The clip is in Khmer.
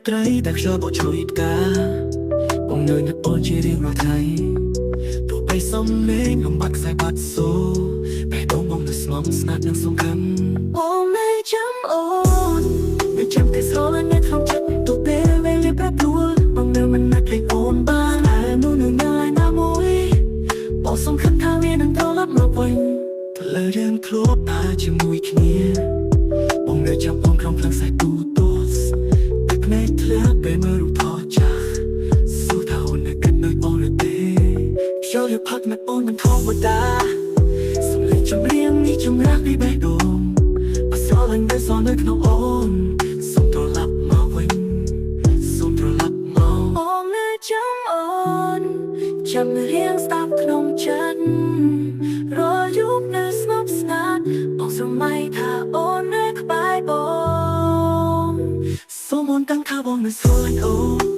ត្រីតែខ្យល់បោកជួយផ្កាបងនៅនឹកអូនជារៀងរាល់ថ្ងៃទោះបីសំឡេងលំបាត់ខ្សែបាត់សូបេះដូងបងនៅស្ងប់ស្ងាត់និងសង្ឃឹមបងនៅចាំអូននៅចាំតែស្រលាញ់នៅក្នុងចិត្តទោះពេលវេលាប្រែប្រួលបងនៅមិនណាត់លេខអូនបានតែនោះនៅណាយណាមួយបងសង្ឃឹមថាវានឹងត្រឡប់មកវិញទៅលើរឿងធ្លាប់តែជាមួយគ្នាបងនៅចាំបងក្នុងភ្លើងខ្សែទូទូទឹកភ្នែកធ្លាក់ពេលមើលរូបថតចាស់សួរថាអូននៅគិតនៅបងឬទេខ្យល់យកផឹកមកអូនមិនធម្មតាសំឡេងចម្រៀងនេះចម្រាស់ពីបេះដូងអសរឡើងនៅសល់នៅក្នុងអូនសូមត្រឡប់មកវិញសូមត្រឡប់មកបងនៅចាំអូនចាំរៀងស្ដាប់ក្នុងចិត្តរយប់នៅស្ងប់ស្ងាត់បងស្រមៃថាអូននៅក្បែរបងសូមអូនតាំងថាបងនៅស្រលាញ់អូន